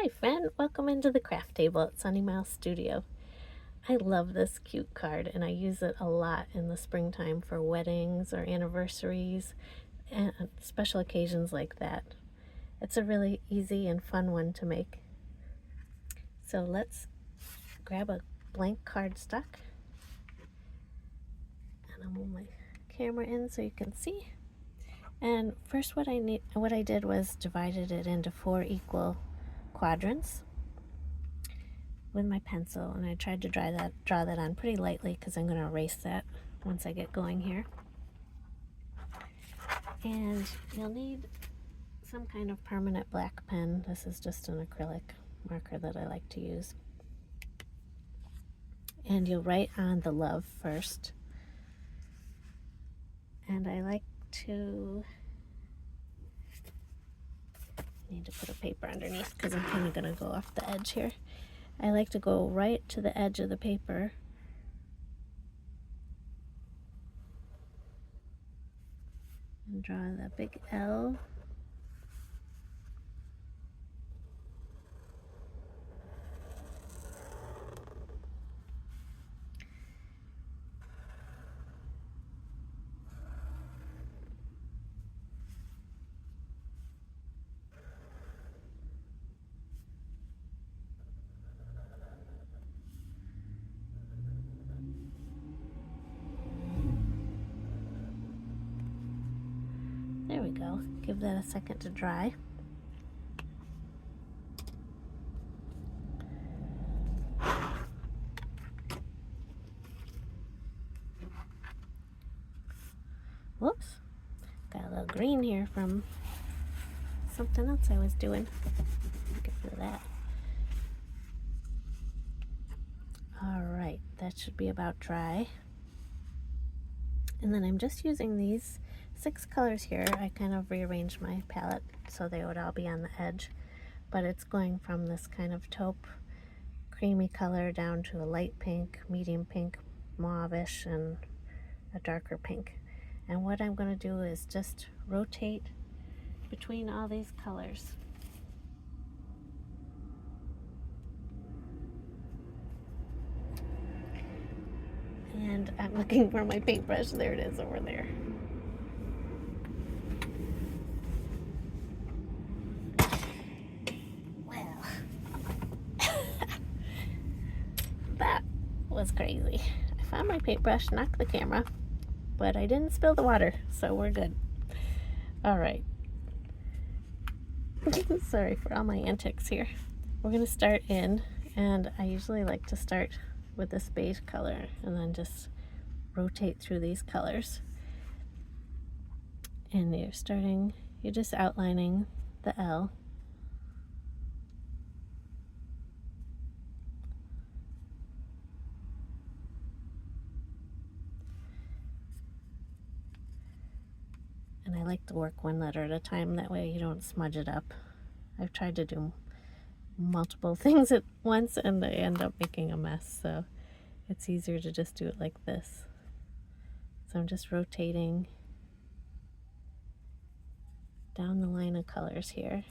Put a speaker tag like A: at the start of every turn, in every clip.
A: Hi friend, welcome into the craft table at Sunny Mouse Studio. I love this cute card and I use it a lot in the springtime for weddings or anniversaries and special occasions like that. It's a really easy and fun one to make. So let's grab a blank cardstock and I'll move my camera in so you can see. And first what I did was divided it into 4 equal quadrants with my pencil, and I tried to draw that on pretty lightly because I'm going to erase that once I get going here. And you'll need some kind of permanent black pen. This is just an acrylic marker that I like to use. And you'll write on the love first. And I like to need to put a paper underneath because I'm kind of going to go off the edge here. I like to go right to the edge of the paper and draw the big L. There we go. Give that a second to dry. Whoops. Got a little green here from something else I was doing. Get rid of that. Alright, that should be about dry. And then I'm just using these 6 colors here. I kind of rearranged my palette so they would all be on the edge. But it's going from this kind of taupe, creamy color down to a light pink, medium pink, mauve-ish, and a darker pink. And what I'm going to do is just rotate between all these colors. And I'm looking for my paintbrush. There it is over there. Well, that was crazy. I found my paintbrush, knocked the camera, but I didn't spill the water, so we're good. All right. Sorry for all my antics here. We're going to start in, and I usually like to start with this beige color and then just rotate through these colors. And you're just outlining the L. And I like to work one letter at a time, that way you don't smudge it up. I've tried to do multiple things at once and I end up making a mess, so it's easier to just do it like this. So I'm just rotating down the line of colors here.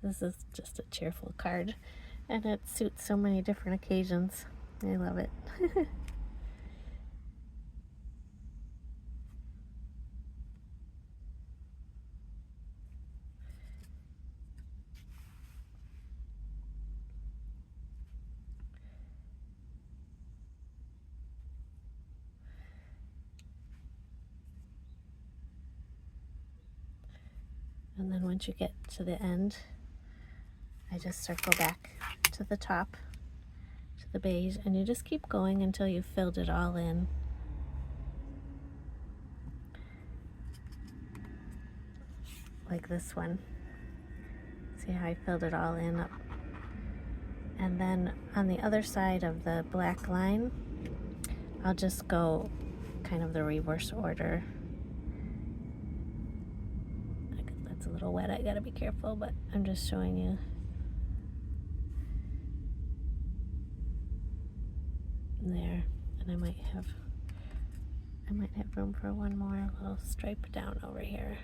A: This is just a cheerful card, and it suits so many different occasions. I love it. And then once you get to the end, I just circle back to the top, to the beige, and you just keep going until you've filled it all in. Like this one. See how I filled it all in up. And then on the other side of the black line, I'll just go kind of the reverse order. That's a little wet, I gotta be careful, but I'm just showing you. There, and I might have room for one more little stripe down over here.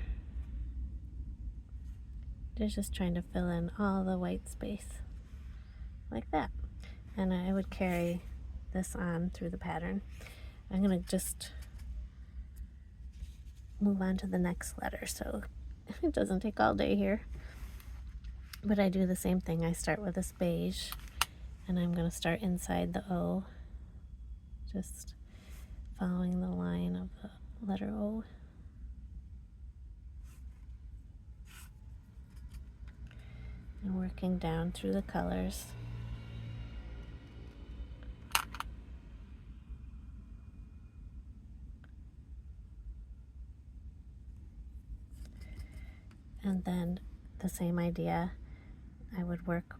A: Just trying to fill in all the white space like that. And I would carry this on through the pattern. I'm gonna just move on to the next letter, so it doesn't take all day here. But I do the same thing. I start with this beige, and I'm gonna start inside the O, just following the line of the letter O. And working down through the colors. And then the same idea, I would work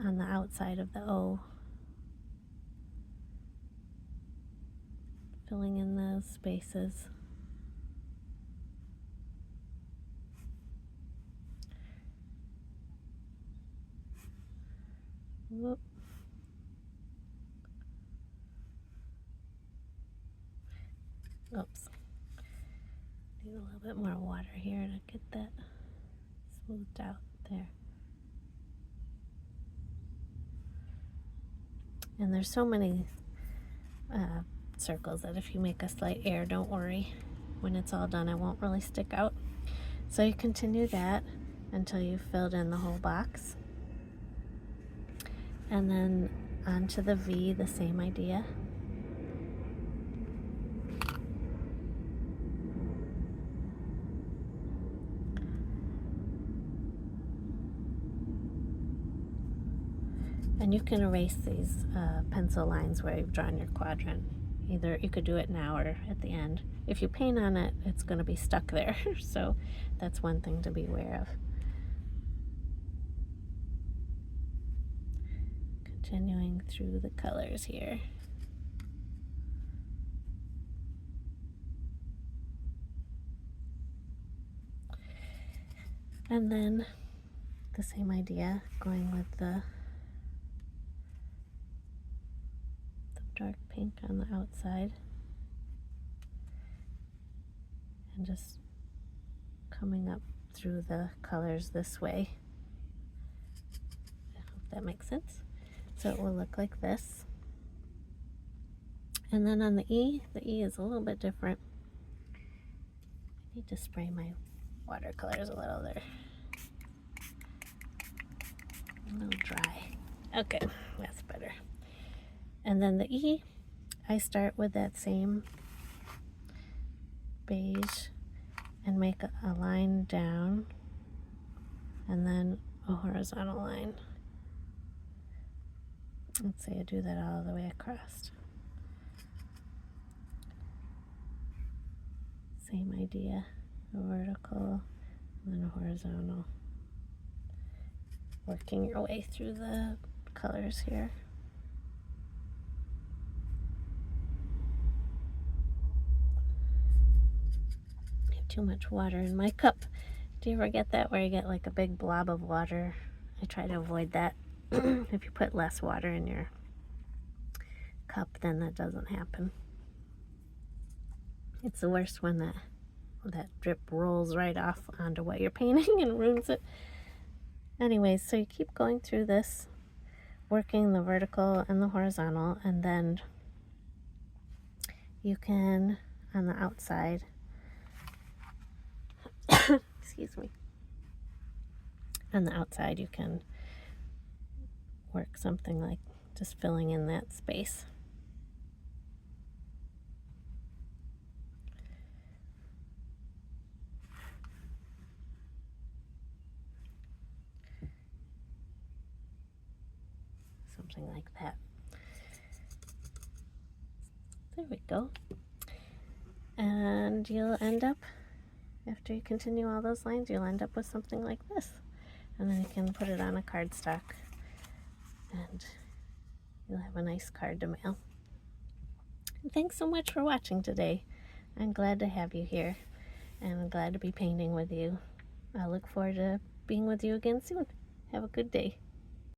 A: on the outside of the O, filling in those spaces. Whoop. Oops. Need a little bit more water here to get that smoothed out there. And there's so many circles that if you make a slight error, don't worry. When it's all done, it won't really stick out. So you continue that until you've filled in the whole box. And then onto the V, the same idea. And you can erase these pencil lines where you've drawn your quadrant. Either you could do it now or at the end. If you paint on it, it's going to be stuck there. So that's one thing to be aware of. Continuing through the colors here. And then the same idea, going with the dark pink on the outside, and just coming up through the colors this way. I hope that makes sense. So it will look like this. And then on the E is a little bit different. I need to spray my watercolors a little there. A little dry. Okay, that's better. And then the E, I start with that same beige and make a line down and then a horizontal line. Let's say I do that all the way across. Same idea, a vertical and then a horizontal. Working your way through the colors here. Too much water in my cup. Do you ever get that where you get like a big blob of water? I try to avoid that. If you put less water in your cup, then that doesn't happen. It's the worst when that drip rolls right off onto what you're painting and ruins it. Anyways, so you keep going through this, working the vertical and the horizontal, and then you can, on the outside, excuse me, on the outside you can work something like just filling in that space. Something like that. There we go. And you'll end up, after you continue all those lines, you'll end up with something like this. And then you can put it on a cardstock and you'll have a nice card to mail. Thanks so much for watching today. I'm glad to have you here, and I'm glad to be painting with you. I look forward to being with you again soon. Have a good day.